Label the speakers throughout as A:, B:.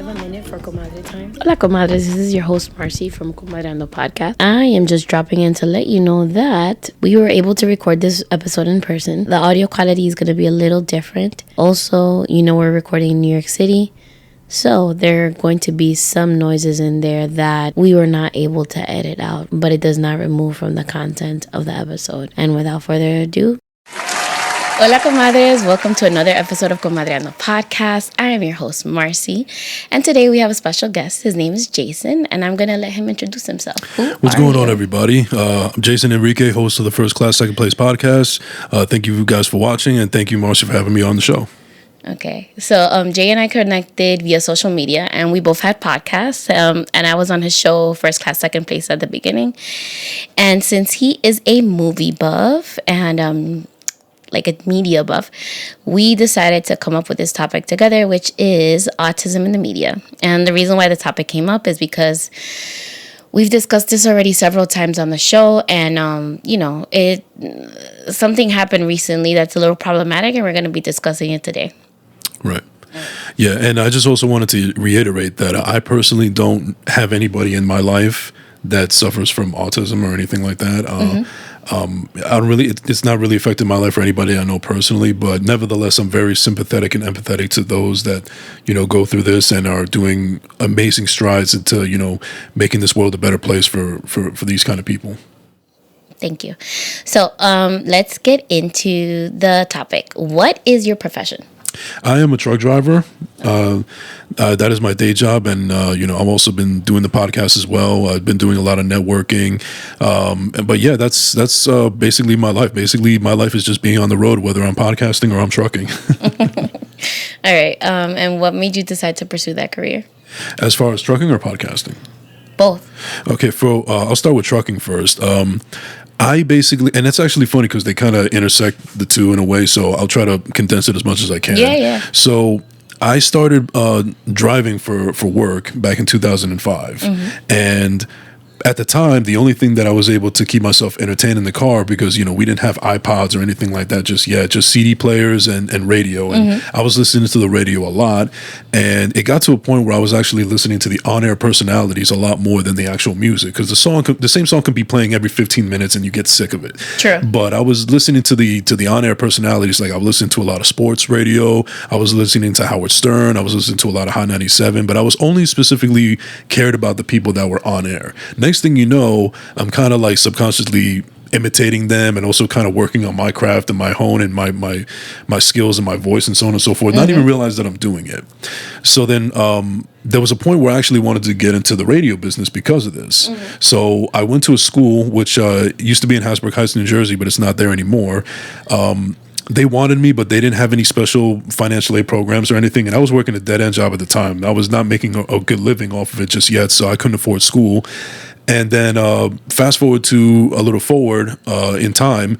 A: have a minute for Comadre time? Hola Comadres, this is your host Marcy from Comadreando podcast. I am just dropping in to let you know that we were able to record this episode in person. The audio quality is going to be a little different. Also, we're recording in New York City. So there are going to be some noises in there that we were not able to edit out, but it does not remove from the content of the episode. And without further ado, Hola Comadres, welcome to another episode of Comadreando podcast. I am your host Marcy, and today we have a special guest. His name is Jason, and I'm going to let him introduce himself.
B: What's going on, everybody? I'm Jason Enrique, host of the First Class, Second Place podcast. Thank you guys for watching, and thank you, Marcy, for having me on the show.
A: Okay, so Jay and I connected via social media, and we both had podcasts, and I was on his show, First Class, Second Place, at the beginning. And since he is a movie buff and like a media buff, we decided to come up with this topic together, which is autism in the media. And the reason why the topic came up is because we've discussed this already several times on the show, and something happened recently that's a little problematic, and we're going to be discussing it today.
B: Right. Yeah, and I just also wanted to reiterate that I personally don't have anybody in my life that suffers from autism or anything like that. It's not really affected my life or anybody I know personally, but nevertheless, I'm very sympathetic and empathetic to those that, go through this and are doing amazing strides into, making this world a better place for these kind of people.
A: Thank you. So let's get into the topic. What is your profession?
B: I am a truck driver. That is my day job, and I've also been doing the podcast as well. I've been doing a lot of networking, but yeah, that's basically my life. Basically, my life is just being on the road, whether I'm podcasting or I'm trucking.
A: All right. And what made you decide to pursue that career?
B: As far as trucking or podcasting?
A: Both.
B: Okay, I'll start with trucking first. I basically, and it's actually funny because they kind of intersect the two in a way, so I'll try to condense it as much as I can.
A: Yeah.
B: So I started driving for work back in 2005, and at the time, the only thing that I was able to keep myself entertained in the car, because, we didn't have iPods or anything like that just yet, just CD players and radio. And I was listening to the radio a lot. And it got to a point where I was actually listening to the on-air personalities a lot more than the actual music, because the same song can be playing every 15 minutes and you get sick of it.
A: True.
B: But I was listening to the on-air personalities. Like, I was listening to a lot of sports radio. I was listening to Howard Stern. I was listening to a lot of Hot 97. But I was only specifically cared about the people that were on air. Next thing you know, I'm kind of like subconsciously imitating them, and also kind of working on my craft and my hone and my skills and my voice and so on and so forth. Not even realize that I'm doing it. So then there was a point where I actually wanted to get into the radio business because of this. So I went to a school which used to be in Hasbrook Heights, New Jersey, but it's not there anymore. They wanted me, but they didn't have any special financial aid programs or anything. And I was working a dead-end job at the time. I was not making a good living off of it just yet, so I couldn't afford school. And then fast forward to a little forward in time,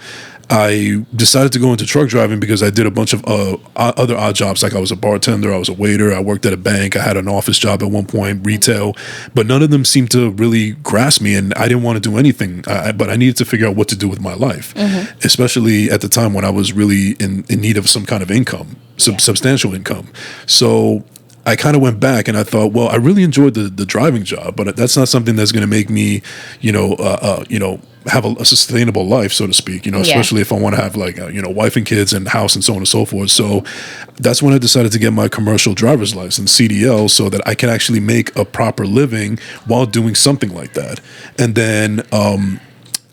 B: I decided to go into truck driving because I did a bunch of other odd jobs. Like, I was a bartender, I was a waiter, I worked at a bank, I had an office job at one point, retail, but none of them seemed to really grasp me, and I didn't want to do anything, but I needed to figure out what to do with my life, especially at the time when I was really in need of some kind of income, substantial income. So I kind of went back and I thought, well, I really enjoyed the driving job, but that's not something that's going to make me, have a sustainable life, so to speak, especially if I want to have like, wife and kids and house and so on and so forth. So that's when I decided to get my commercial driver's license, CDL, so that I can actually make a proper living while doing something like that. And then,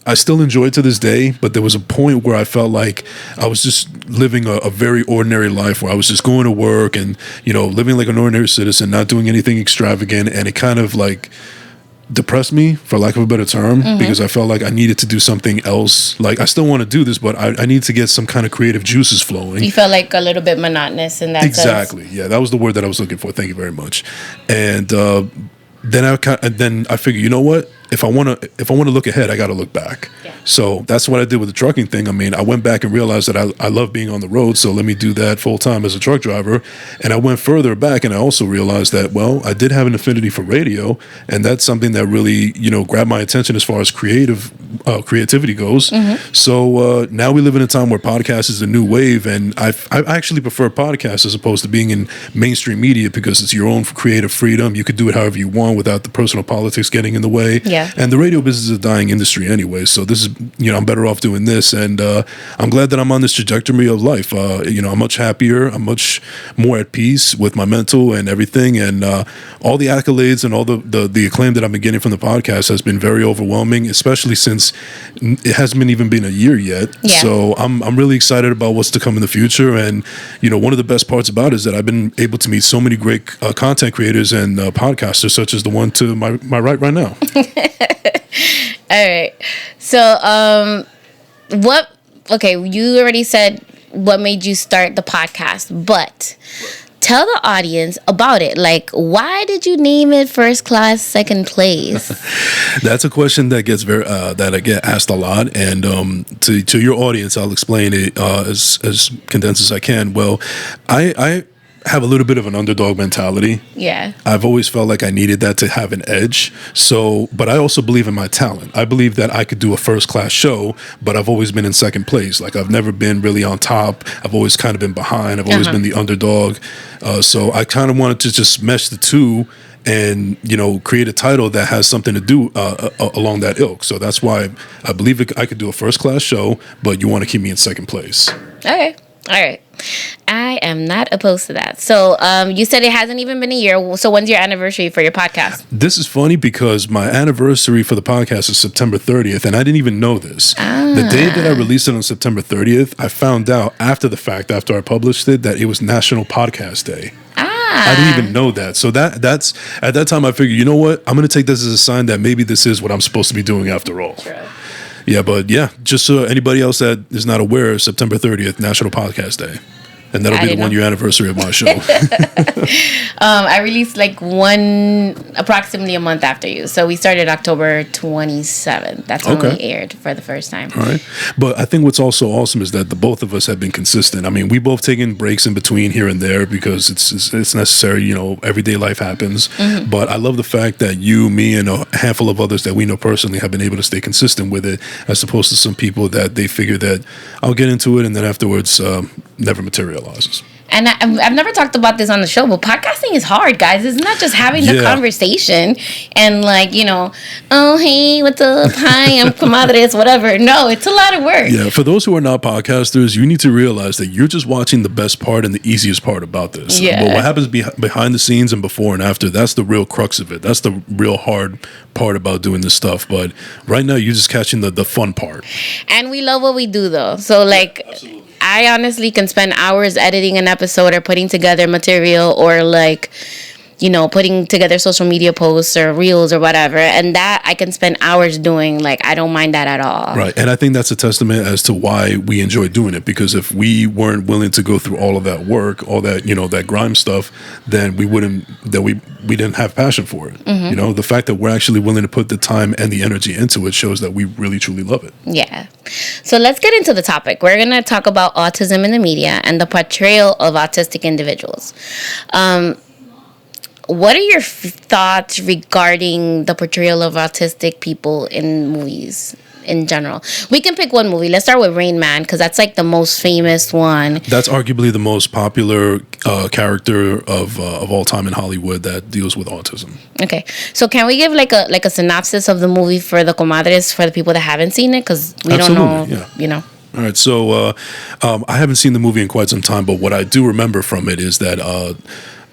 B: I still enjoy it to this day, but there was a point where I felt like I was just living a very ordinary life, where I was just going to work and, living like an ordinary citizen, not doing anything extravagant. And it kind of like depressed me, for lack of a better term, because I felt like I needed to do something else. Like, I still want to do this, but I need to get some kind of creative juices flowing.
A: You felt like a little bit monotonous in that
B: Exactly.
A: sense.
B: Yeah, that was the word that I was looking for. Thank you very much. And then I figured, you know what? If I want to look ahead, I got to look back. Yeah. So that's what I did with the trucking thing. I mean, I went back and realized that I love being on the road, so let me do that full time as a truck driver. And I went further back, and I also realized that, well, I did have an affinity for radio, and that's something that really, grabbed my attention as far as creative creativity goes. So now we live in a time where podcast is a new wave, and I actually prefer podcasts as opposed to being in mainstream media because it's your own creative freedom. You could do it however you want without the personal politics getting in the way.
A: Yeah.
B: And the radio business is a dying industry anyway. So this is, I'm better off doing this, and I'm glad that I'm on this trajectory of life. I'm much happier. I'm much more at peace with my mental and everything, and all the accolades and all the acclaim that I've been getting from the podcast has been very overwhelming, especially since it hasn't even been a year yet.
A: Yeah.
B: So I'm really excited about what's to come in the future, and one of the best parts about it is that I've been able to meet so many great content creators and podcasters, such as the one to my right now.
A: All right. So, you already said what made you start the podcast, but tell the audience about it. Like, why did you name it First Class Second Place?
B: That's a question that gets that I get asked a lot, and to your audience, I'll explain it as condensed as I can. Well, I have a little bit of an underdog mentality.
A: Yeah.
B: I've always felt like I needed that to have an edge. So, but I also believe in my talent. I believe that I could do a first class show, but I've always been in second place. Like, I've never been really on top. I've always kind of been behind. I've always been the underdog. So I kind of wanted to just mesh the two and, create a title that has something to do along that ilk. So that's why I believe I could do a first class show, but you want to keep me in second place.
A: Okay. All right. I am not opposed to that. So you said it hasn't even been a year. So when's your anniversary for your podcast?
B: This is funny because my anniversary for the podcast is September 30th, and I didn't even know this. The day that I released it on September 30th, I found out after the fact, after I published it, that it was National Podcast Day. I didn't even know that. So that's at that time I figured, you know what? I'm going to take this as a sign that maybe this is what I'm supposed to be doing after all.
A: True.
B: Yeah, but just so anybody else that is not aware, September 30th, National Podcast Day. And that'll be the 1 year anniversary of my show.
A: I released approximately a month after you. So we started October 27th. That's when we aired for the first time.
B: All right. But I think what's also awesome is that the both of us have been consistent. I mean, we both taken breaks in between here and there because it's necessary. Everyday life happens. Mm-hmm. But I love the fact that you, me, and a handful of others that we know personally have been able to stay consistent with it, as opposed to some people that they figure that I'll get into it and then afterwards never materializes.
A: And I've never talked about this on the show, but podcasting is hard, guys. It's not just having the conversation and oh, hey, what's up? Hi, I'm Comadres, whatever. No, it's a lot of work.
B: Yeah, for those who are not podcasters, you need to realize that you're just watching the best part and the easiest part about this.
A: Yeah.
B: But what happens behind the scenes and before and after, that's the real crux of it. That's the real hard part about doing this stuff. But right now, you're just catching the fun part.
A: And we love what we do, though. So,
B: Absolutely.
A: I honestly can spend hours editing an episode or putting together material or putting together social media posts or reels or whatever. And that I can spend hours doing. I don't mind that at all.
B: Right. And I think that's a testament as to why we enjoy doing it. Because if we weren't willing to go through all of that work, all that, that grime stuff, then we didn't have passion for it. Mm-hmm. The fact that we're actually willing to put the time and the energy into it shows that we really, truly love it.
A: Yeah. So let's get into the topic. We're going to talk about autism in the media and the portrayal of autistic individuals. What are your thoughts regarding the portrayal of autistic people in movies in general? We can pick one movie. Let's start with Rain Man, because that's the most famous one. That's
B: arguably the most popular character of all time in Hollywood that deals with autism.
A: Okay, so can we give a synopsis of the movie for the Comadres, for the people that haven't seen it, because we
B: Absolutely,
A: don't know.
B: All right, so I haven't seen the movie in quite some time, but what I do remember from it is that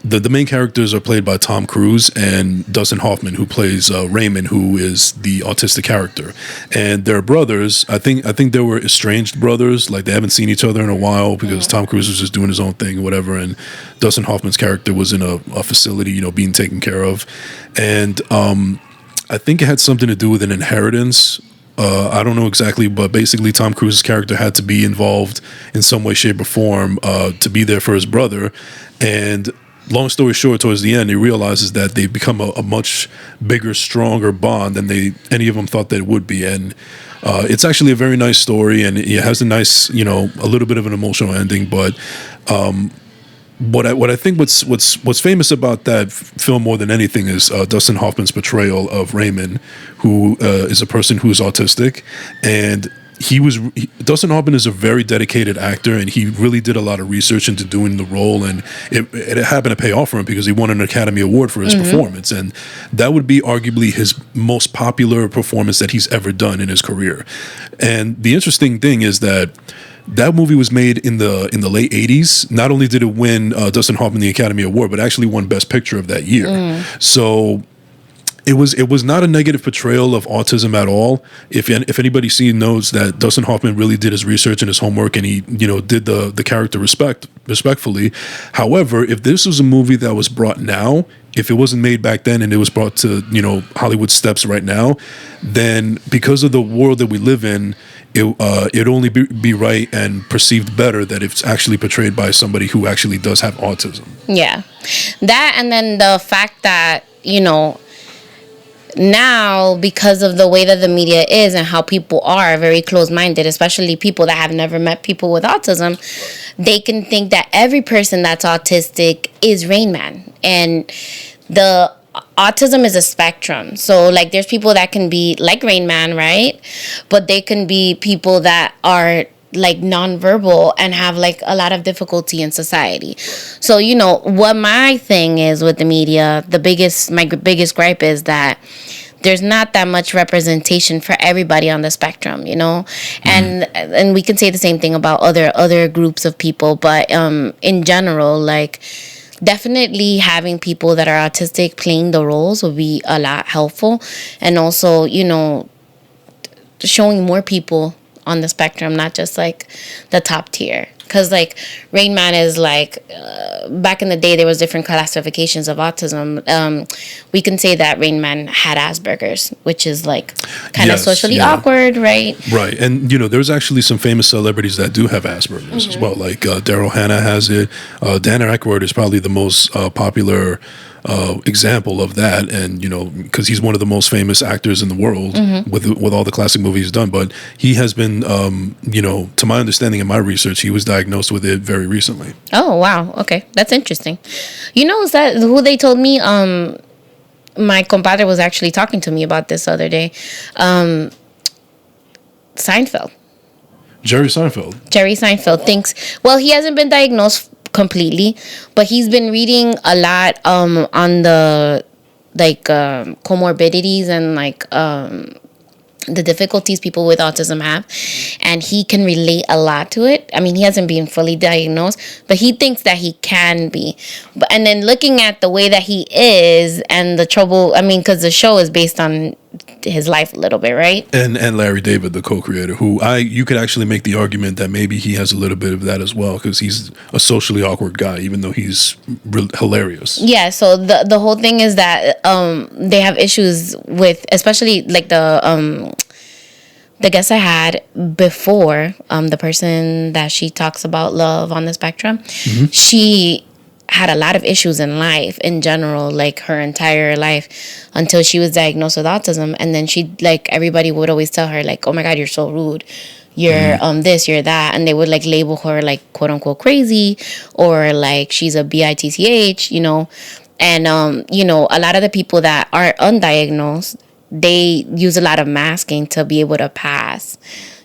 B: the main characters are played by Tom Cruise and Dustin Hoffman, who plays Raymond, who is the autistic character. And they're brothers. I think they were estranged brothers. They haven't seen each other in a while because Tom Cruise was just doing his own thing or whatever. And Dustin Hoffman's character was in a facility, being taken care of. And I think it had something to do with an inheritance. I don't know exactly, but basically Tom Cruise's character had to be involved in some way, shape, or form to be there for his brother. And long story short, towards the end, he realizes that they've become a much bigger, stronger bond than any of them thought that it would be. And it's actually a very nice story, and it has a nice, a little bit of an emotional ending. But what I think what's famous about that film more than anything is Dustin Hoffman's portrayal of Raymond, who is a person who is autistic, and Dustin Hoffman is a very dedicated actor, and he really did a lot of research into doing the role, and it happened to pay off for him because he won an Academy Award for his performance, and that would be arguably his most popular performance that he's ever done in his career. And the interesting thing is that movie was made in the late 80s. Not only did it win Dustin Hoffman the Academy Award, but actually won Best Picture of that year. So it was not a negative portrayal of autism at all. If anybody knows that Dustin Hoffman really did his research and his homework, and he did the character respectfully. However, if this was a movie that was brought now, if it wasn't made back then and it was brought to Hollywood steps right now, then because of the world that we live in, it'd only be right and perceived better that it's actually portrayed by somebody who actually does have autism.
A: Yeah, that, and then the fact that now, because of the way that the media is and how people are very closed-minded, especially people that have never met people with autism, they can think that every person that's autistic is Rain Man. And the autism is a spectrum. So, like, there's people that can be like Rain Man, right? But they can be people that are like nonverbal and have like a lot of difficulty in society. So, what my thing is with the media, my biggest gripe is that there's not that much representation for everybody on the spectrum, and we can say the same thing about other groups of people, but in general, like, definitely having people that are autistic playing the roles would be a lot helpful, and also showing more people on the spectrum, not just like the top tier. Because like Rain Man is like back in the day there was different classifications of autism. We can say that Rain Man had Asperger's, which is like kind of socially awkward, right?
B: Right, and there's actually some famous celebrities that do have Asperger's as well. Like Daryl Hannah has it. Dan Aykroyd is probably the most popular example of that, and because he's one of the most famous actors in the world with all the classic movies he's done. But he has been, to my understanding and my research, he was diagnosed with it very recently.
A: Oh wow, okay, that's interesting. Is that who they told me? My compadre was actually talking to me about this the other day. Seinfeld.
B: Jerry Seinfeld thinks. Well, he hasn't been diagnosed completely, but he's been reading a lot on the comorbidities and the difficulties people with autism have, and he can relate a lot to it. I mean, he hasn't been fully diagnosed, but he thinks that he can be. And then looking at the way that he is and the trouble, because the show is based on his life a little bit, right? And Larry David, the co-creator, who you could actually make the argument that maybe he has a little bit of that as well, because he's a socially awkward guy, even though he's hilarious. Yeah, so
A: the whole thing is that they have issues with, especially like the guest I had before, the person that she talks about love on the spectrum, she had a lot of issues in life in general, like her entire life, until she was diagnosed with autism. And then everybody would always tell her like, oh my God, you're so rude, you're this, you're that, and they would like label her like quote unquote crazy, or like she's a bitch, and a lot of the people that are undiagnosed, they use a lot of masking to be able to pass,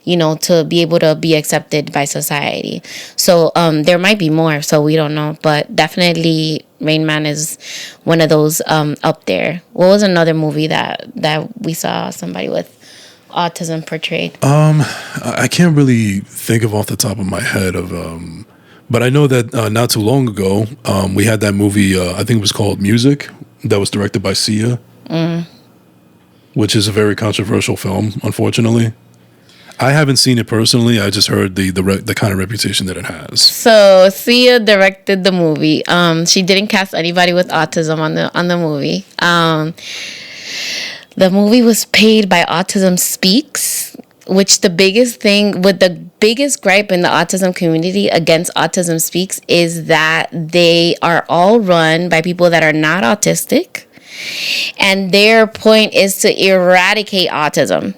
A: to be able to be accepted by society. So there might be more, so we don't know. But definitely Rain Man is one of those up there. What was another movie that we saw somebody with autism portrayed?
B: I can't really think of off the top of my head of... but I know that not too long ago, we had that movie, I think it was called Music, that was directed by Sia, which is a very controversial film, unfortunately. I haven't seen it personally. I just heard the kind of reputation that it has.
A: So Sia directed the movie. She didn't cast anybody with autism on the movie. The movie was paid by Autism Speaks, which the biggest gripe in the autism community against Autism Speaks is that they are all run by people that are not autistic, and their point is to eradicate autism.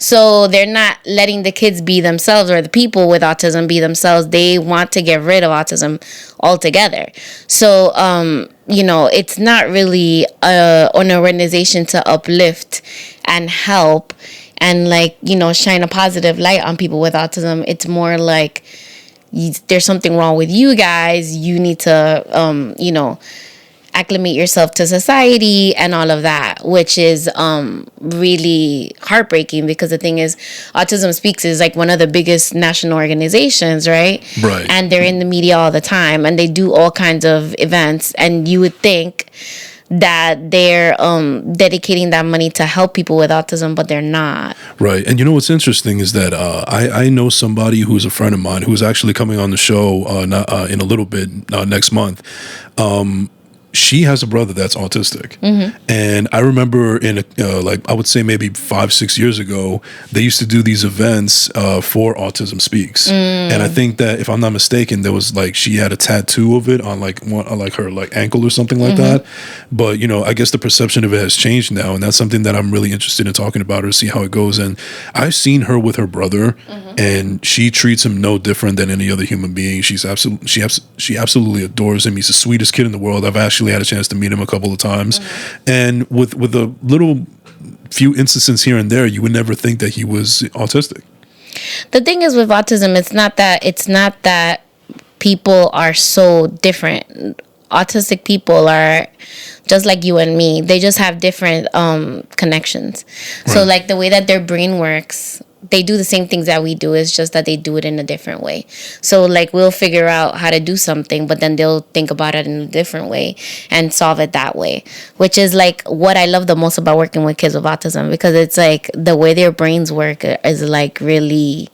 A: So they're not letting the kids be themselves, or the people with autism be themselves. They want to get rid of autism altogether. So, it's not really an organization to uplift and help and shine a positive light on people with autism. It's more like there's something wrong with you guys. You need to, acclimate yourself to society and all of that, which is really heartbreaking, because the thing is, Autism Speaks is like one of the biggest national organizations, right?
B: Right.
A: And they're in the media all the time, and they do all kinds of events, and you would think that they're dedicating that money to help people with autism, but they're not.
B: Right. And what's interesting is that I know somebody who's a friend of mine who's actually coming on the show in a little bit next month. She has a brother that's autistic. And I remember I would say maybe 5-6 years ago, they used to do these events for Autism Speaks. And I think that, if I'm not mistaken, there was she had a tattoo of it on her ankle or something like that. But I guess the perception of it has changed now, and that's something that I'm really interested in talking about, or see how it goes. And I've seen her with her brother, and she treats him no different than any other human being. She absolutely adores him. He's the sweetest kid in the world. I've actually had a chance to meet him a couple of times, and with a little few instances here and there, you would never think that he was autistic.
A: The thing is with autism, it's not that people are so different. Autistic people are just like you and me. They just have different connections. Right. So the way that their brain works, they do the same things that we do. It's just that they do it in a different way. So we'll figure out how to do something, but then they'll think about it in a different way and solve it that way, which is what I love the most about working with kids with autism, because it's the way their brains work is really,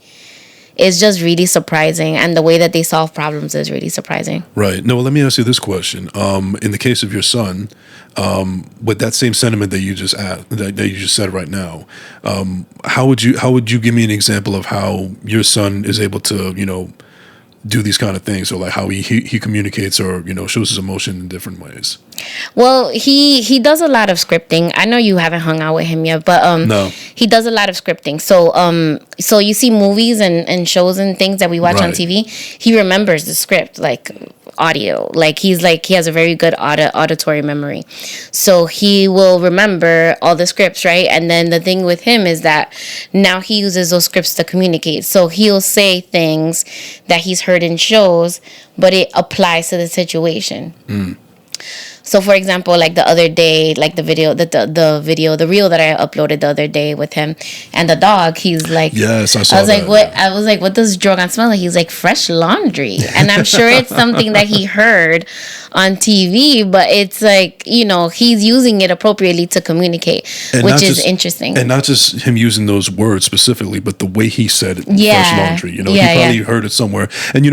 A: it's just really surprising, and the way that they solve problems is really surprising.
B: Right. No, let me ask you this question. In the case of your son, with that same sentiment that you just said right now, how would you give me an example of how your son is able to do these kind of things, or how he communicates, or shows his emotion in different ways?
A: Well, he does a lot of scripting. I know you haven't hung out with him yet, but
B: no.
A: He does a lot of scripting. So you see movies and shows and things that we watch on TV. He remembers the script audio. He has a very good auditory memory. So he will remember all the scripts, right? And then the thing with him is that now he uses those scripts to communicate. So he'll say things that he's heard in shows, but it applies to the situation. So, for example, the other day, the video, the reel that I uploaded the other day with him and the dog, he's
B: yes, I saw
A: that. I was like, what does Drogon smell like? He's like, fresh laundry. And I'm sure it's something that he heard on TV, but it's he's using it appropriately to commuate, which is interesting.
B: And not just him using those words specifically, but the way he said it, fresh laundry. He probably heard it somewhere. And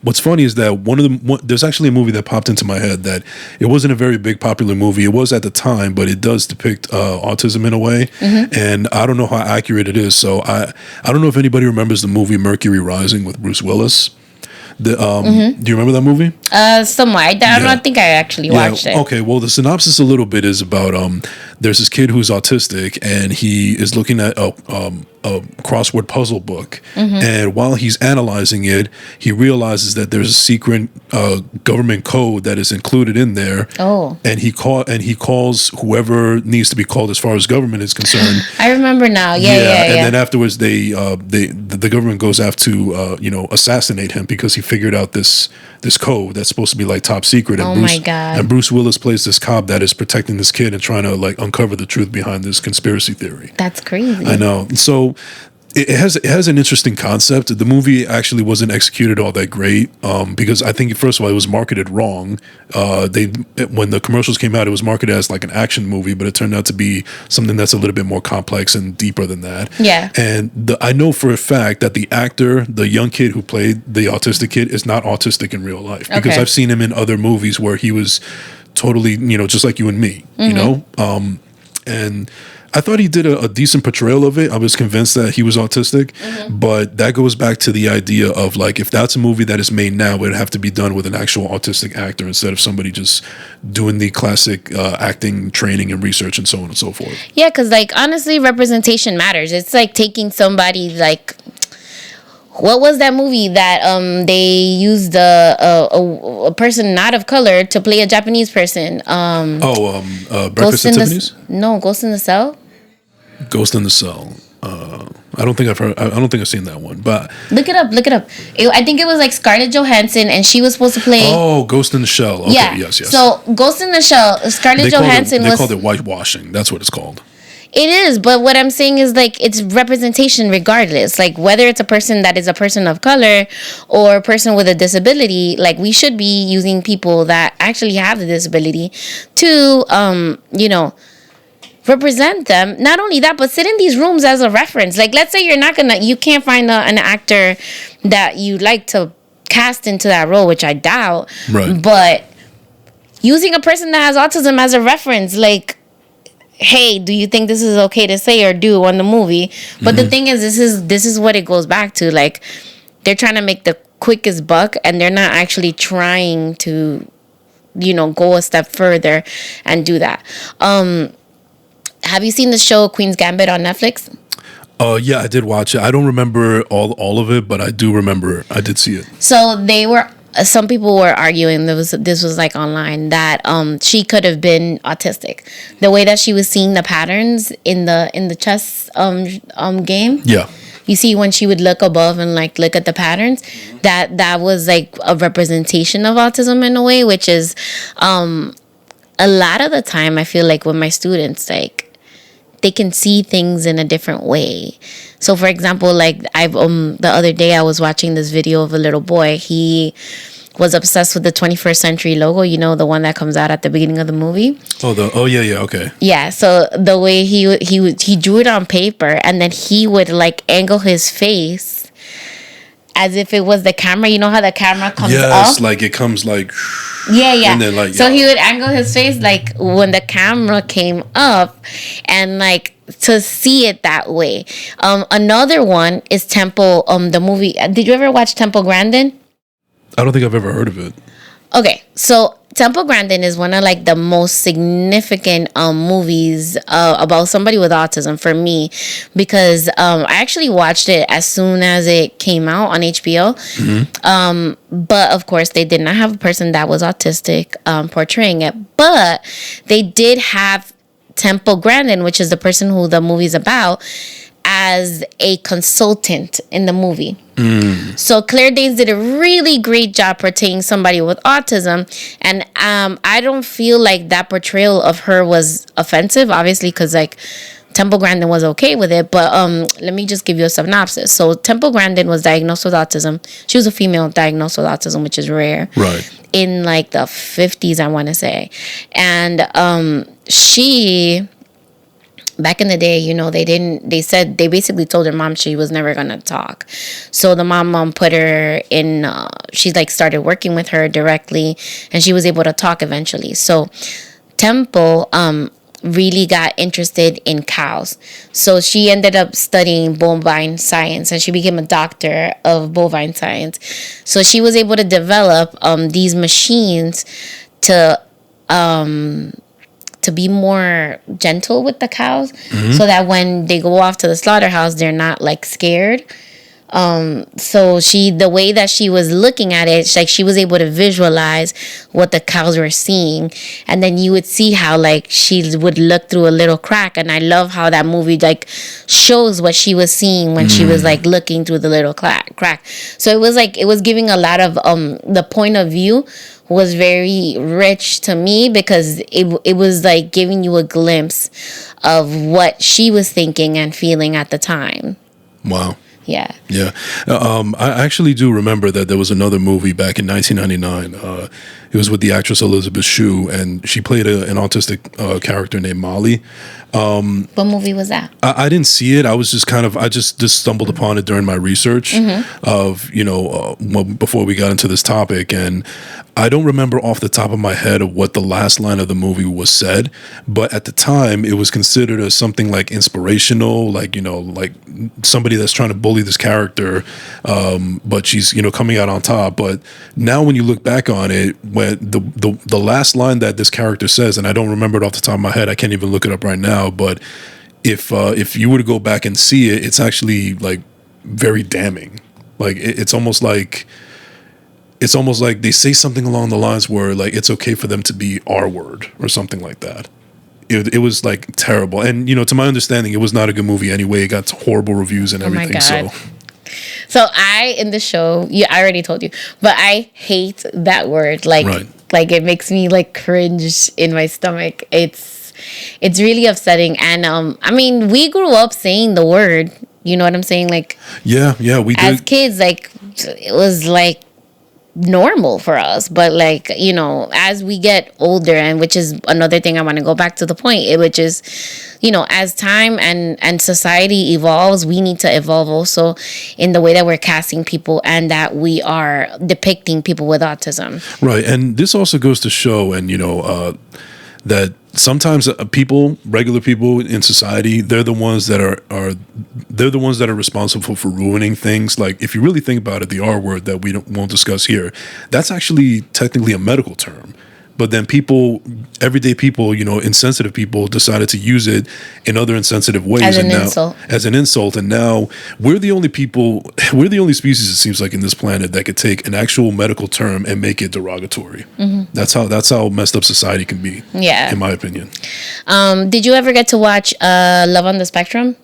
B: what's funny is that there's actually a movie that popped into my head that it wasn't a very big popular movie. It was at the time, but it does depict autism in a way. And I don't know how accurate it is. So I don't know if anybody remembers the movie Mercury Rising with Bruce Willis. Do you remember that movie?
A: Somewhat. I don't think I actually watched it.
B: Okay, well, the synopsis a little bit is about there's this kid who's autistic, and he is looking at a crossword puzzle book, and while he's analyzing it, he realizes that there's a secret government code that is included in there.
A: Oh.
B: And he calls whoever needs to be called as far as government is concerned.
A: I remember now. Yeah.
B: And then afterwards, the government goes after to assassinate him because he figured out this code that's supposed to be top secret. And
A: my God.
B: And Bruce Willis plays this cop that is protecting this kid and trying to uncover the truth behind this conspiracy theory.
A: That's crazy.
B: I know. So it has an interesting concept. The movie actually wasn't executed all that great because I think, first of all, it was marketed wrong. When the commercials came out, it was marketed as an action movie, but it turned out to be something that's a little bit more complex and deeper than that.
A: Yeah.
B: And I know for a fact that the actor, the young kid who played the autistic kid, is not autistic in real life, because I've seen him in other movies where he was totally, just like you and me, and I thought he did a decent portrayal of it. I was convinced that he was autistic, but that goes back to the idea of like, if that's a movie that is made now, it would have to be done with an actual autistic actor instead of somebody just doing the classic acting training and research and so on and so forth.
A: Yeah, because like honestly, representation matters. It's like taking somebody like, what was that movie that they used a person not of color to play a Japanese person?
B: Breakfast at Tiffany's?
A: No, Ghost in the Cell.
B: Ghost in the Cell. I don't think I've seen that one, but
A: look it up. I think it was like Scarlett Johansson, and she was supposed to play.
B: Oh, Ghost in the Shell. Okay,
A: yeah.
B: Yes.
A: So Ghost in the Shell, Scarlett Johansson
B: they called it whitewashing. That's what it's called.
A: It is, but what I'm saying is like it's representation regardless. Like whether it's a person that is a person of color or a person with a disability, like we should be using people that actually have the disability to represent them. Not only that, but sit in these rooms as a reference. Like let's say you can't find an actor that you'd like to cast into that role, which I doubt.
B: Right.
A: But using a person that has autism as a reference, like, hey, do you think this is okay to say or do on the movie? But the thing is, this is what it goes back to. Like, they're trying to make the quickest buck, and they're not actually trying to, go a step further and do that. Have you seen the show Queen's Gambit on Netflix?
B: Yeah, I did watch it. I don't remember all of it, but I do remember I did see it.
A: So some people were arguing this was like online that she could have been autistic. The way that she was seeing the patterns in the chess game. Yeah. You see when she would look above and like look at the patterns, that was like a representation of autism in a way, which is a lot of the time I feel like with my students, like they can see things in a different way. So for example, like the other day I was watching this video of a little boy. He was obsessed with the 21st century logo, the one that comes out at the beginning of the movie.
B: Yeah, okay.
A: Yeah, so the way he drew it on paper, and then he would like angle his face as if it was the camera. You know how the camera comes up?
B: Yes, like it comes like...
A: Yeah. And then so he would angle his face like when the camera came up, and like to see it that way. Another one is Temple, the movie. Did you ever watch Temple Grandin?
B: I don't think I've ever heard of it.
A: Okay, so Temple Grandin is one of like the most significant movies about somebody with autism for me, because I actually watched it as soon as it came out on HBO. But of course, they did not have a person that was autistic portraying it, but they did have Temple Grandin, which is the person who the movie's about, as a consultant in the movie. So Claire Danes did a really great job portraying somebody with autism, and I don't feel like that portrayal of her was offensive, obviously, because like Temple Grandin was okay with it, but let me just give you a synopsis. So Temple Grandin was diagnosed with autism. She was a female diagnosed with autism, which is rare. Right. In like the 50s, I want to say. And she... Back in the day, they basically told her mom she was never going to talk. So the mom put her in, she like started working with her directly, and she was able to talk eventually. So Temple really got interested in cows. So she ended up studying bovine science, and she became a doctor of bovine science. So she was able to develop these machines to be more gentle with the cows, so that when they go off to the slaughterhouse, they're not like scared. So the way that she was looking at it, she was able to visualize what the cows were seeing, and then you would see how like she would look through a little crack. And I love how that movie like shows what she was seeing when she was like looking through the little crack. So it was giving a lot of the point of view was very rich to me, because it was like giving you a glimpse of what she was thinking and feeling at the time.
B: Wow.
A: Yeah.
B: Yeah. I actually do remember that there was another movie back in 1999. It was with the actress Elizabeth Shue, and she played an autistic character named Molly.
A: What movie was that?
B: I didn't see it. I was just I just stumbled upon it during my research of, before we got into this topic. And I don't remember off the top of my head of what the last line of the movie was said, but at the time it was considered as something like inspirational, like, like somebody that's trying to bully this character, but she's, coming out on top. But now when you look back on it, when the last line that this character says, and I don't remember it off the top of my head, I can't even look it up right now, but if you were to go back and see it, it's actually like very damning. Like it's almost like they say something along the lines where like it's okay for them to be R-word or something like that. It was like terrible, and to my understanding, it was not a good movie anyway. It got horrible reviews and everything.
A: Oh my God. So in the show, I already told you, but I hate that word. Like,
B: right.
A: Like it makes me like cringe in my stomach. It's really upsetting, and I mean, we grew up saying the word. You know what I'm saying? Like,
B: yeah, we did.
A: As kids, like it was like normal for us, but like as we get older, and which is another thing I want to go back to the point, which is as time and society evolves, we need to evolve also in the way that we're casting people and that we are depicting people with autism, right?
B: And this also goes to show, and that sometimes regular people in society, they're the ones that are responsible for ruining things. Like if you really think about it, the R word that we won't discuss here, that's actually technically a medical term. But then everyday people, insensitive people decided to use it in other insensitive ways. As an insult. And now we're the only species, it seems like, in this planet that could take an actual medical term and make it derogatory. Mm-hmm. That's how messed up society can be. Yeah. In my opinion.
A: Did you ever get to watch Love on the Spectrum?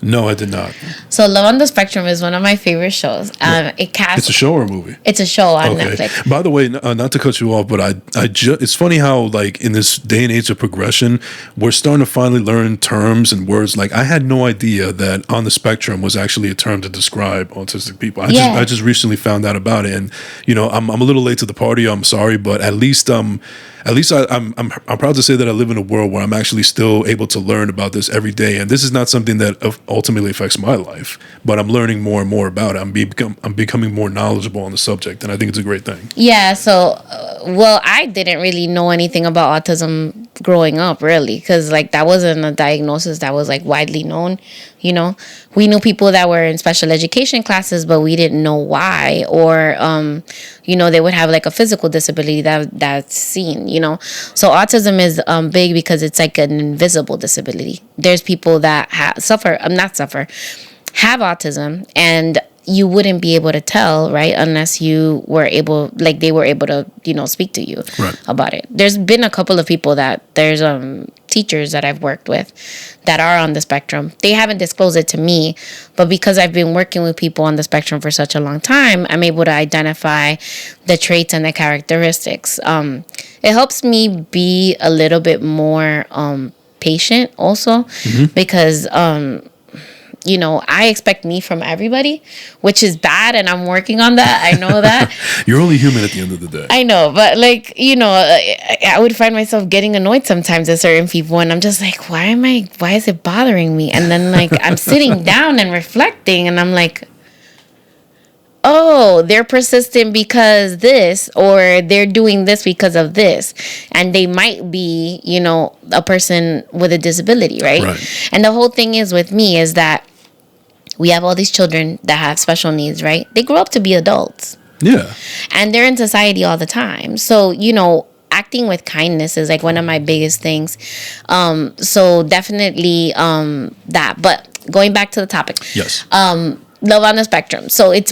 B: No, I did not.
A: So Love on the Spectrum is one of my favorite shows.
B: It's a show or a movie?
A: It's a show on Netflix.
B: By the way, not to cut you off, but it's funny how like in this day and age of progression, we're starting to finally learn terms and words. Like I had no idea that on the spectrum was actually a term to describe autistic people. I just recently found out about it, and I'm a little late to the party. I'm sorry, but at least I'm proud to say that I live in a world where I'm actually still able to learn about this every day. And this is not something that ultimately affects my life, but I'm learning more and more about it. I'm becoming more knowledgeable on the subject, and I think it's a great thing. Yeah.
A: So, I didn't really know anything about autism growing up, really, because like that wasn't a diagnosis that was like widely known. We knew people that were in special education classes, but we didn't know why, or they would have like a physical disability that's seen. So autism is big because it's like an invisible disability. There's people that have autism, and you wouldn't be able to tell, right, unless they were able to speak to you about it. There's been a couple of people there's teachers that I've worked with that are on the spectrum. They haven't disclosed it to me, but because I've been working with people on the spectrum for such a long time, I'm able to identify the traits and the characteristics. It helps me be a little bit more patient also, because I expect me from everybody, which is bad, and I'm working on that. I know that.
B: You're only human at the end of the day.
A: I know, but like, I would find myself getting annoyed sometimes at certain people, and I'm just like, why is it bothering me? And then like, I'm sitting down and reflecting, and I'm like, oh, they're persistent because this, or they're doing this because of this. And they might be, a person with a disability, right? And the whole thing is with me is that we have all these children that have special needs, right? They grow up to be adults. Yeah. And they're in society all the time. So, acting with kindness is like one of my biggest things. So definitely that. But going back to the topic. Yes. Love on the Spectrum. So it's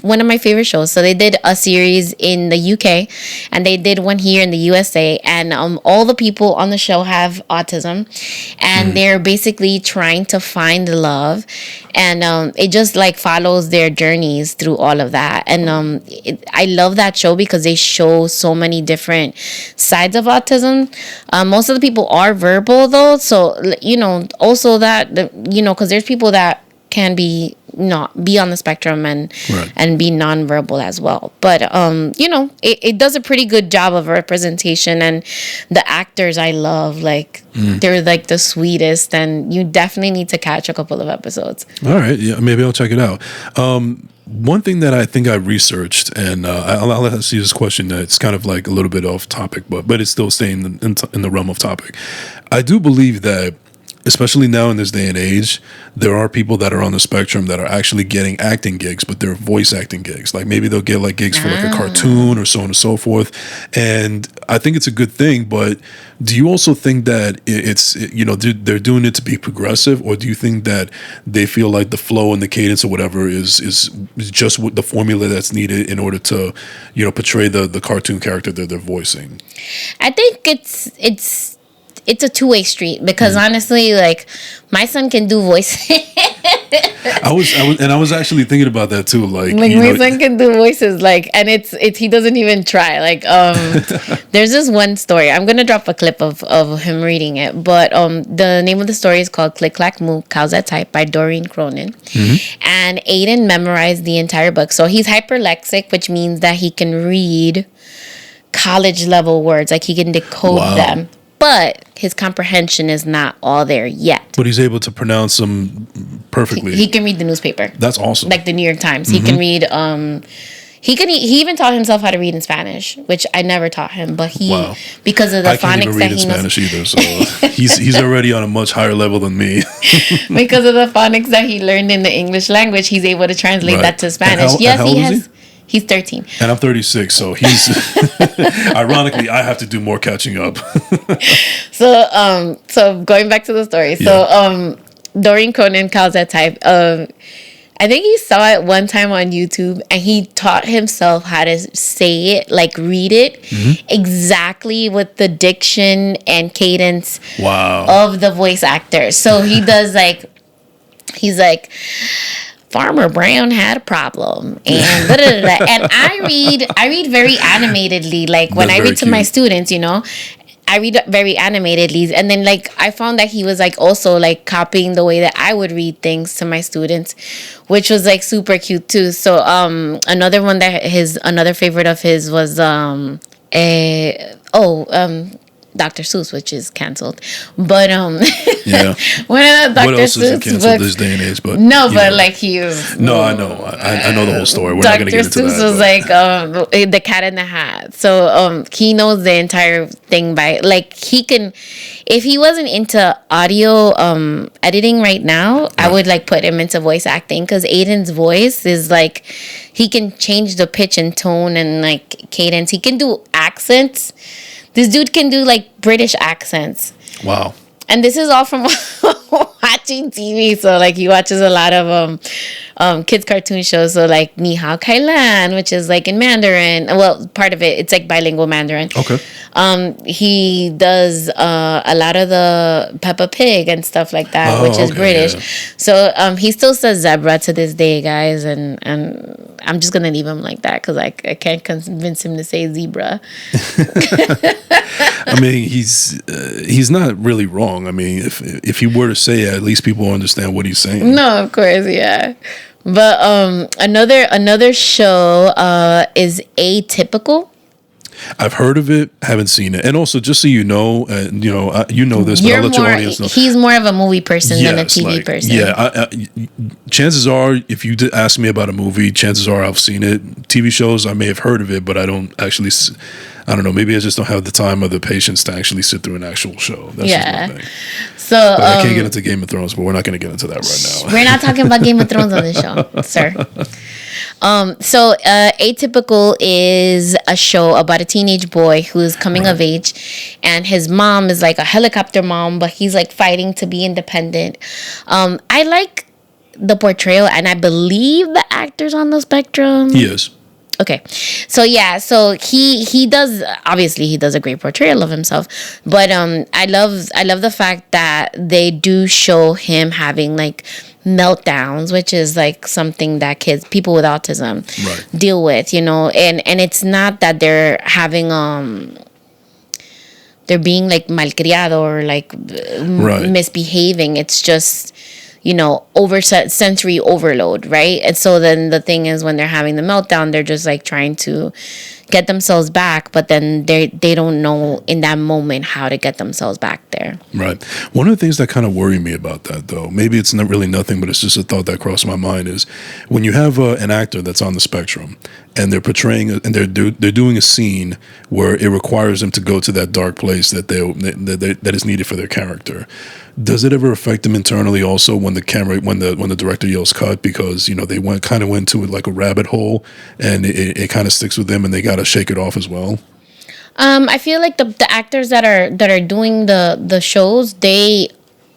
A: one of my favorite shows. So they did a series in the UK, and they did one here in the USA, and all the people on the show have autism, and they're basically trying to find love, and it just like follows their journeys through all of that. And I love that show because they show so many different sides of autism. Most of the people are verbal though, so also that because there's people that can be not be on the spectrum and be nonverbal as well. But it does a pretty good job of representation, and the actors I love, like they're like the sweetest, and you definitely need to catch a couple of episodes.
B: All right, yeah, maybe I'll check it out. one thing that I think I researched, and I'll ask you this question that's kind of like a little bit off topic, but it's still staying in the realm of topic. I do believe that, especially now in this day and age, there are people that are on the spectrum that are actually getting acting gigs, but they're voice acting gigs. Like maybe they'll get like gigs for like a cartoon or so on and so forth. And I think it's a good thing, but do you also think that they're doing it to be progressive, or do you think that they feel like the flow and the cadence or whatever is just what the formula that's needed in order to, portray the cartoon character that they're voicing?
A: I think it's a two-way street, because honestly, like, my son can do voices.
B: I was actually thinking about that too. Like
A: my son can do voices, like, and it's he doesn't even try. Like, there's this one story. I'm gonna drop a clip of him reading it, but the name of the story is called "Click Clack Moo, Cows That Type" by Doreen Cronin. And Aiden memorized the entire book. So he's hyperlexic, which means that he can read college level words, like he can decode them. But his comprehension is not all there yet.
B: But he's able to pronounce them perfectly.
A: He can read the newspaper.
B: That's awesome.
A: Like the New York Times. He can read. He even taught himself how to read in Spanish, which I never taught him. But because of the phonics that he knows. I can't even read in Spanish either.
B: So he's already on a much higher level than me.
A: Because of the phonics that he learned in the English language, he's able to translate that to Spanish. Yes, he has. He's 13.
B: And I'm 36, so he's... Ironically, I have to do more catching up.
A: So going back to the story. So, Doreen Cronin, Cows That Type. I think he saw it one time on YouTube, and he taught himself how to say it, like read it, exactly with the diction and cadence of the voice actor. So he does he's like... Farmer Brown had a problem, and and I read very animatedly. Like when I read to my students, I read very animatedly, and then like I found that he was like also like copying the way that I would read things to my students, which was like super cute too. So another favorite of his was Dr. Seuss, which is canceled, but
B: yeah,
A: one of the Dr.
B: What else
A: Seuss
B: is canceled this day and age? But
A: like he was.
B: No, I know, I know the whole story. We're not going to get into
A: Seuss
B: that.
A: Was like the Cat in the Hat, so he knows the entire thing by like he can. If he wasn't into audio editing right now, I would like put him into voice acting, because Aiden's voice is like he can change the pitch and tone and like cadence. He can do accents. This dude can do like British accents.
B: Wow.
A: And this is all from watching TV. So like he watches a lot of kids cartoon shows. So like Ni Hao Kai Lan, which is like in Mandarin. Well, part of it's like bilingual Mandarin.
B: Okay.
A: He does a lot of the Peppa Pig and stuff like that, which is British. Yeah. So he still says zebra to this day, guys, and I'm just gonna leave him like that, because I can't convince him to say zebra.
B: I mean, he's not really wrong. I mean, if he were to say it, at least people understand what he's saying.
A: No, of course, yeah. But another show is Atypical.
B: I've heard of it, haven't seen it, and also just so you know this, but I'll let your audience know.
A: He's more of a movie person than a TV person.
B: Yeah, chances are, if you did ask me about a movie, chances are I've seen it. TV shows, I may have heard of it, but I don't actually. I don't know. Maybe I just don't have the time or the patience to actually sit through an actual show. That's just my thing.
A: So
B: but I can't get into Game of Thrones, but we're not going to get into that right now.
A: We're not talking about Game of Thrones on this show, sir. So Atypical is a show about a teenage boy who's coming of age, and his mom is like a helicopter mom, but he's like fighting to be independent. I like the portrayal, and I believe the actor's on the spectrum.
B: He is.
A: Okay, so he does, obviously he does a great portrayal of himself, but I love the fact that they do show him having like meltdowns, which is like something that people with autism deal with, and it's not that they're having they're being like malcriado or like misbehaving. It's just sensory overload, right? And so then the thing is, when they're having the meltdown, they're just like trying to get themselves back, but then they don't know in that moment how to get themselves back there.
B: Right. One of the things that kind of worry me about that, though, maybe it's not really nothing, but it's just a thought that crossed my mind, is when you have an actor that's on the spectrum and they're portraying and they're doing a scene where it requires them to go to that dark place that that is needed for their character. Does it ever affect them internally also when the director yells cut, because they went to it like a rabbit hole, and it kind of sticks with them and they got to shake it off as well?
A: I feel like the actors that are doing the shows, they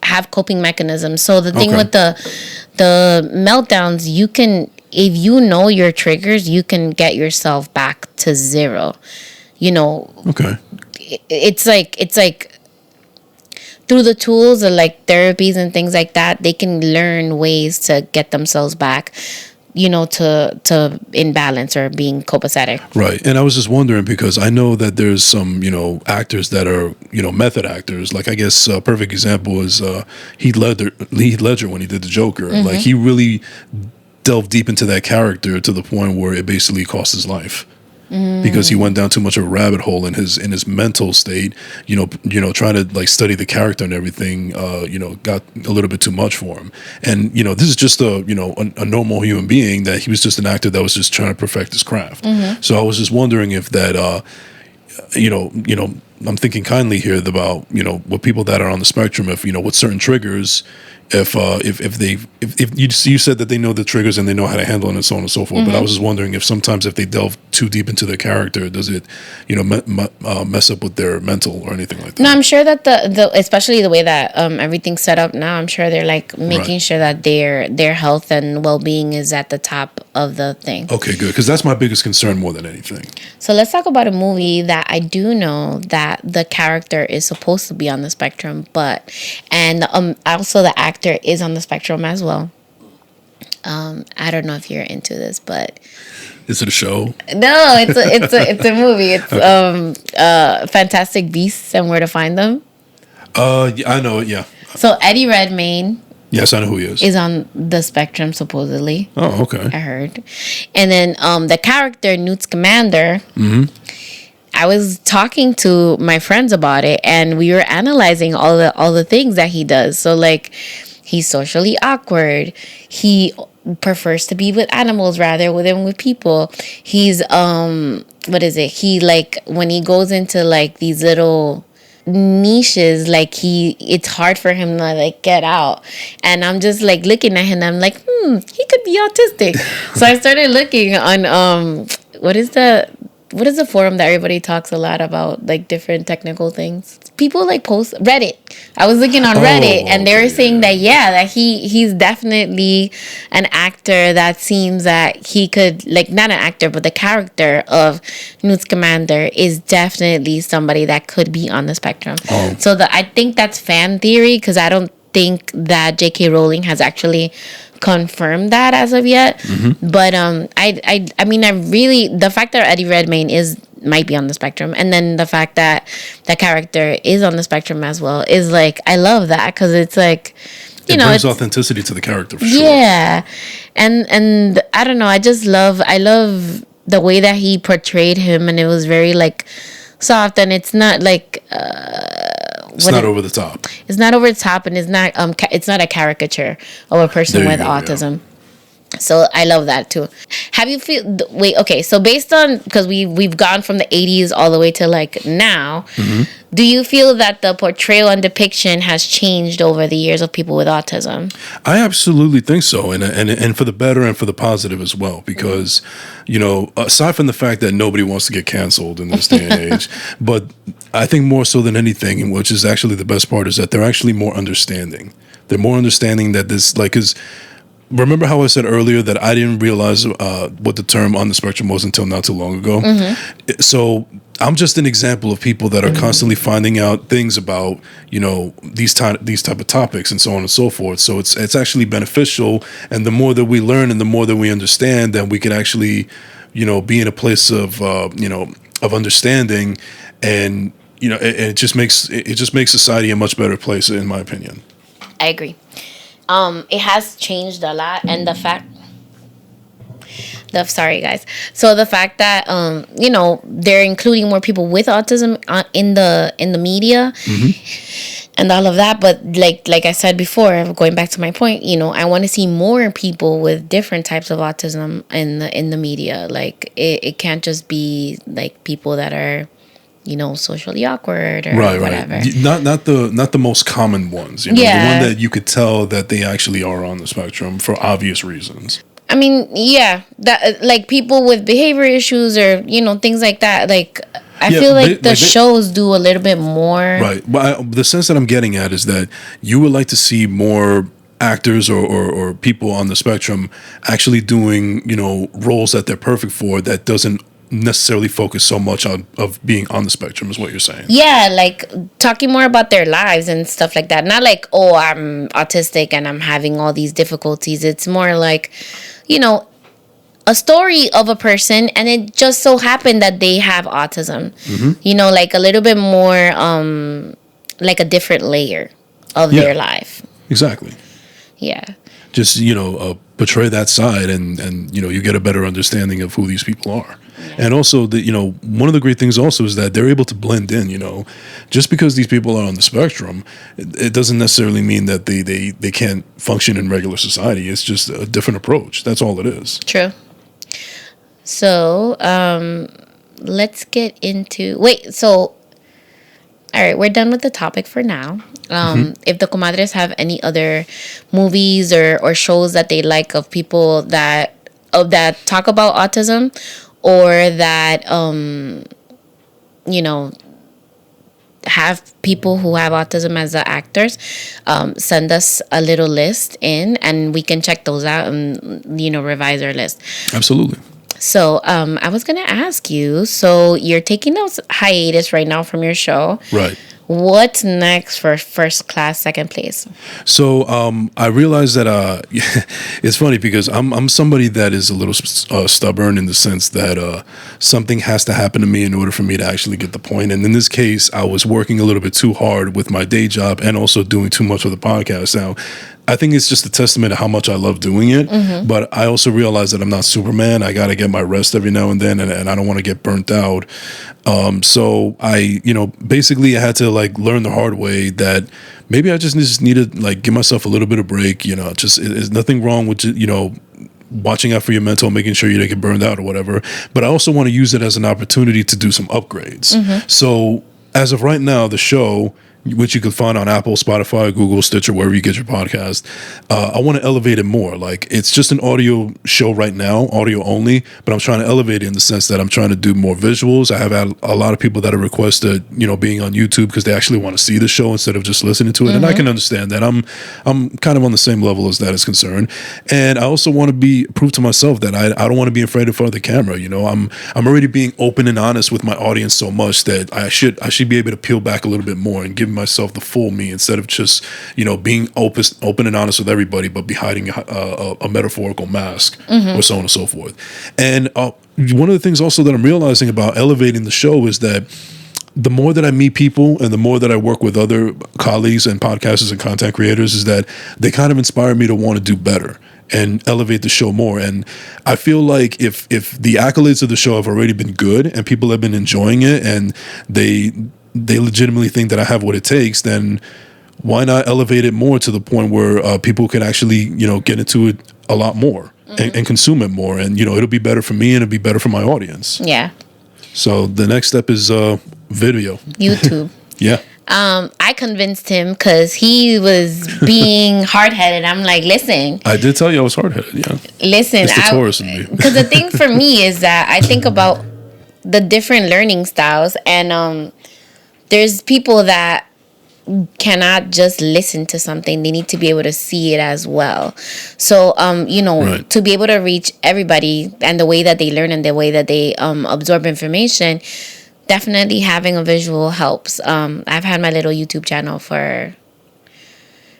A: have coping mechanisms. So the thing with the meltdowns, you can, if you know your triggers, you can get yourself back to zero.
B: Okay.
A: It's like through the tools of like therapies and things like that, they can learn ways to get themselves back, to in balance or being copacetic.
B: Right. And I was just wondering, because I know that there's some, actors that are, method actors. Like, I guess a perfect example is Heath Ledger when he did the Joker. Mm-hmm. Like, he really delved deep into that character to the point where it basically cost his life. Because he went down too much of a rabbit hole in his mental state, trying to like study the character and everything, got a little bit too much for him. And this is just a normal human being, that he was just an actor that was just trying to perfect his craft. Mm-hmm. So I was just wondering if that, I'm thinking kindly here about with people that are on the spectrum, if with certain triggers, if you said that they know the triggers and they know how to handle it and so on and so forth. Mm-hmm. But I was just wondering if sometimes if they delve too deep into their character, does it mess up with their mental or anything like that?
A: No, I'm sure that the especially the way that everything's set up now, I'm sure they're like making sure that their health and well-being is at the top of the thing.
B: Okay, good, because that's my biggest concern more than anything.
A: So let's talk about a movie that I do know that the character is supposed to be on the spectrum, and also the actor is on the spectrum as well. I don't know if you're into this, but
B: is it a show?
A: No, it's a movie. It's Fantastic Beasts and Where to Find Them.
B: Yeah, I know it. Yeah.
A: So Eddie Redmayne.
B: Yes, I know who he is.
A: Is on the spectrum supposedly.
B: Oh, okay.
A: I heard, and then the character Newt Scamander. Mm-hmm. I was talking to my friends about it, and we were analyzing all the things that he does. So like, he's socially awkward. He prefers to be with animals rather than with people. He's what is it? He like when he goes into like these little niches, like it's hard for him to like get out. And I'm just like looking at him. I'm like, he could be autistic. So I started looking on what is the forum that everybody talks a lot about, like different technical things? People like post Reddit. I was looking on Reddit, and they were saying that he's definitely an actor that seems that he could, like, not an actor, but the character of Newt Scamander is definitely somebody that could be on the spectrum. Oh. So I think that's fan theory, because I don't think that J.K. Rowling has actually confirmed that as of yet. Mm-hmm. But I mean, I really, the fact that Eddie Redmayne might be on the spectrum, and then the fact that the character is on the spectrum as well is like, I love that, because it's like, it
B: brings authenticity to the character for sure.
A: Yeah, and I don't know, I love the way that he portrayed him, and it was very like soft, and it's not like
B: it's not over the top.
A: It's not over the top, and it's not a caricature of a person with autism. Yeah. So I love that too. So based on, because we've gone from the 80s all the way to like now, mm-hmm. Do you feel that the portrayal and depiction has changed over the years of people with autism?
B: I absolutely think so, and for the better and for the positive as well, because aside from the fact that nobody wants to get canceled in this day and age, but I think more so than anything, which is actually the best part, is that they're actually more understanding. They're more understanding that this, like, is. Remember how I said earlier that I didn't realize what the term on the spectrum was until not too long ago? Mm-hmm. So I'm just an example of people that are constantly finding out things about, these type of topics and so on and so forth. So it's actually beneficial. And the more that we learn and the more that we understand, then we can actually, be in a place of understanding, and, it just makes society a much better place, in my opinion.
A: I agree. It has changed a lot, and the Sorry, guys. So the fact that you know, they're including more people with autism in the media and all of that, but like I said before, going back to my point, you know, I want to see more people with different types of autism in the media. Like it can't just be like people that are, you know, socially awkward or whatever.
B: Not the most common ones. You know, the one that you could tell that they actually are on the spectrum for obvious reasons.
A: I mean, yeah, that like people with behavior issues or, you know, things like that. Like, I feel like the shows do a little bit more.
B: Right. But the sense that I'm getting at is that you would like to see more actors or people on the spectrum actually doing, you know, roles that they're perfect for, that doesn't necessarily focus so much on of being on the spectrum, is what you're saying.
A: Yeah, like talking more about their lives and stuff like that. Not like, oh, I'm autistic and I'm having all these difficulties. It's more like, you know, a story of a person, and it just so happened that they have autism. You know, like a little bit more like a different layer of their life.
B: Exactly.
A: Yeah.
B: Just, you know, portray that side, and you know, you get a better understanding of who these people are. And also, you know, one of the great things also is that they're able to blend in. You know, just because these people are on the spectrum, it doesn't necessarily mean that they can't function in regular society. It's just a different approach. That's all it is.
A: True. So, let's get into... all right, we're done with the topic for now. If the comadres have any other movies or shows that they like of people that talk about autism, or that you know, have people who have autism as the actors, send us a little list in, and we can check those out and, you know, revise our list.
B: Absolutely.
A: So I was gonna ask you, so you're taking a hiatus right now from your show,
B: right?
A: What's next for First Class Second Place?
B: So I realized that it's funny because I'm somebody that is a little stubborn, in the sense that something has to happen to me in order for me to actually get the point. And in this case, I was working a little bit too hard with my day job and also doing too much of the podcast. Now, I think it's just a testament to how much I love doing it. But I also realize that I'm not Superman. I got to get my rest every now and then, and I don't want to get burnt out. So I, you know, basically I had to like learn the hard way that maybe I just need to like give myself a little bit of break. You know, just there's nothing wrong with, you know, watching out for your mental, making sure you don't get burned out or whatever. But I also want to use it as an opportunity to do some upgrades. So as of right now, the show, which you can find on Apple, Spotify, Google, Stitcher, wherever you get your podcast, I want to elevate it more. Like, it's just an audio show right now, audio only, but I'm trying to elevate it in the sense that I'm trying to do more visuals. I have had a lot of people that have requested, you know, being on YouTube because they actually want to see the show instead of just listening to it. And I can understand that. I'm kind of on the same level as that is concerned. And I also want to prove to myself that I don't want to be afraid in front of the camera. You know, I'm already being open and honest with my audience so much that I should be able to peel back a little bit more and give myself the full me, instead of just, you know, being open and honest with everybody, but be hiding a metaphorical mask, or so on and so forth. And one of the things also that I'm realizing about elevating the show is that the more that I meet people and the more that I work with other colleagues and podcasters and content creators, is that they kind of inspire me to want to do better and elevate the show more. And I feel like if the accolades of the show have already been good and people have been enjoying it, and they legitimately think that I have what it takes, then why not elevate it more to the point where people can actually, you know, get into it a lot more and consume it more. And, you know, it'll be better for me and it'll be better for my audience.
A: Yeah.
B: So the next step is video.
A: YouTube.
B: Yeah.
A: I convinced him because he was being hard-headed. I'm like, listen.
B: I did tell you I was hard-headed, yeah.
A: Listen.
B: It's the Taurus in me.
A: Because the thing for me is that I think about the different learning styles, and there's people that cannot just listen to something. They need to be able to see it as well. So, you know, to be able to reach everybody and the way that they learn and the way that they absorb information, definitely having a visual helps. I've had my little YouTube channel for,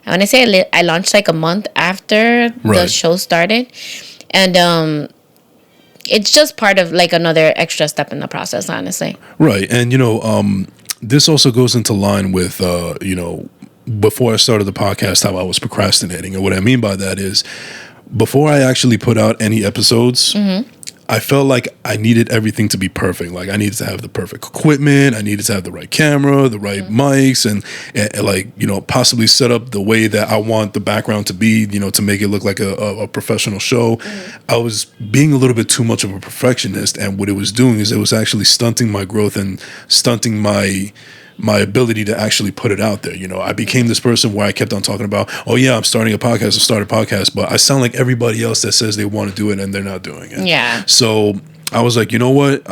A: I want to say I launched like a month after the show started. And it's just part of like another extra step in the process, honestly.
B: Right. And, you know, this also goes into line with, you know, before I started the podcast, how I was procrastinating. And what I mean by that is, before I actually put out any episodes, I felt like I needed everything to be perfect. Like I needed to have the perfect equipment. I needed to have the right camera, the right mics, and like, you know, possibly set up the way that I want the background to be, you know, to make it look like a professional show. I was being a little bit too much of a perfectionist, and what it was doing is it was actually stunting my growth and stunting my ability to actually put it out there. You know, I became this person where I kept on talking about, oh yeah, I'm starting a podcast, but I sound like everybody else that says they want to do it and they're not doing it.
A: Yeah.
B: So I was like, you know what?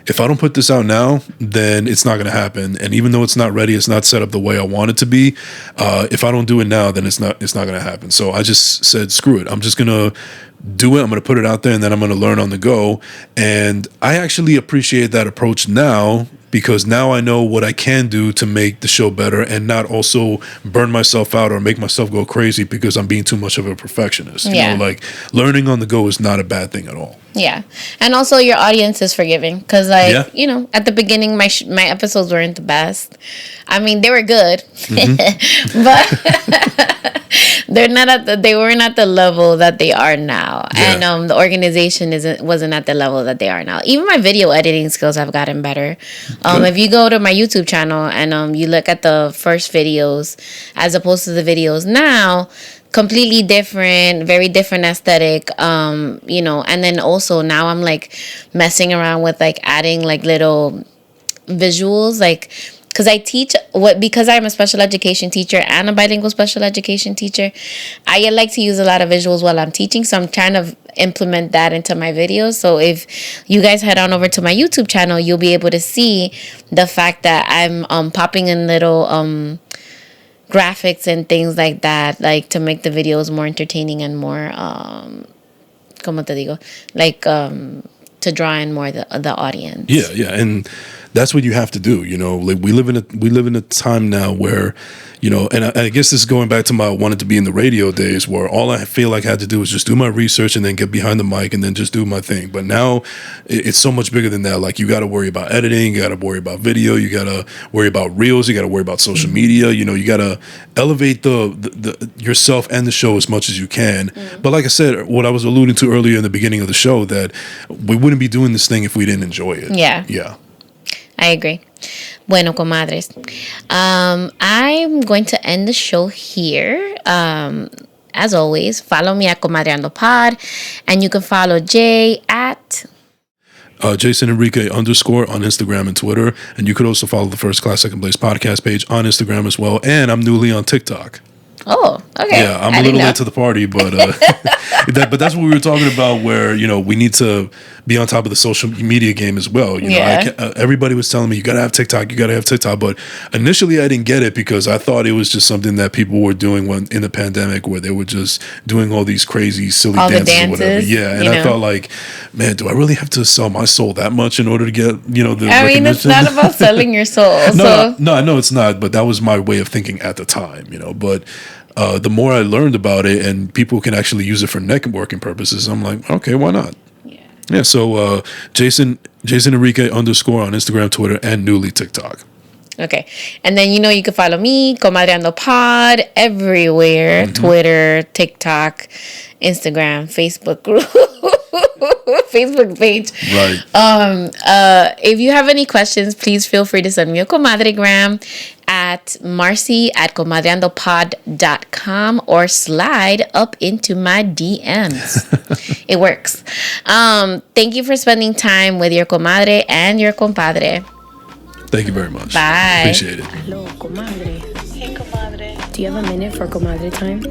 B: If I don't put this out now, then it's not going to happen. And even though it's not ready, it's not set up the way I want it to be. If I don't do it now, then it's not going to happen. So I just said, screw it. I'm just going to do it. I'm going to put it out there, and then I'm going to learn on the go. And I actually appreciate that approach now, because now I know what I can do to make the show better and not also burn myself out or make myself go crazy because I'm being too much of a perfectionist. You know, like learning on the go is not a bad thing at all.
A: Yeah. And also your audience is forgiving because, like, you know, at the beginning, my episodes weren't the best. I mean, they were good, but they weren't at the level that they are now. Yeah. And the organization wasn't at the level that they are now. Even my video editing skills have gotten better. If you go to my YouTube channel and you look at the first videos as opposed to the videos now, completely different, very different aesthetic, you know. And then also now I'm like messing around with like adding like little visuals, like, because I teach because I'm a special education teacher and a bilingual special education teacher, I like to use a lot of visuals while I'm teaching. So I'm trying to implement that into my videos. So if you guys head on over to my YouTube channel, you'll be able to see the fact that I'm popping in little graphics and things like that, like to make the videos more entertaining and more como te digo, like to draw in more the audience. Yeah,
B: and that's what you have to do. You know, like we live in a time now where, you know, and I guess this is going back to my wanted to be in the radio days, where all I feel like I had to do was just do my research and then get behind the mic and then just do my thing. But now it's so much bigger than that. Like you got to worry about editing, you got to worry about video, you got to worry about reels, you got to worry about social media. You know, you got to elevate the yourself and the show as much as you can. But like I said, what I was alluding to earlier in the beginning of the show, that we wouldn't be doing this thing if we didn't enjoy it. Yeah.
A: I agree. Bueno, comadres, I'm going to end the show here. As always, follow me at Comadreando Pod, and you can follow Jay at
B: Jason Enrique _ on Instagram and Twitter, and you could also follow the First Class Second Place podcast page on Instagram as well. And I'm newly on TikTok.
A: Oh, okay.
B: Yeah, I'm a little late to the party, but but that's what we were talking about, where, you know, we need to be on top of the social media game as well. You know, everybody was telling me, you got to have TikTok, but initially I didn't get it because I thought it was just something that people were doing when in the pandemic, where they were just doing all these crazy, silly dances or whatever. Yeah, and I thought, like, man, do I really have to sell my soul that much in order to get, you know, the recognition?
A: It's not about selling your soul.
B: No, I know it's not, but that was my way of thinking at the time, you know, but the more I learned about it and people can actually use it for networking purposes, I'm like, okay, why not? Yeah. So Jason Enrique _ on Instagram, Twitter, and newly TikTok.
A: Okay. And then, you know, you can follow me, Comadreando Pod, everywhere. Twitter, TikTok, Instagram, Facebook group, Facebook page.
B: Right.
A: If you have any questions, please feel free to send me a Comadre-Gram at Marcy at comadreandopod.com or slide up into my DMs. It works. Thank you for spending time with your comadre and your compadre.
B: Thank you very much.
A: Bye.
B: Appreciate it.
A: Hello, comadre.
C: Hey, comadre.
A: Do you have a minute for comadre time?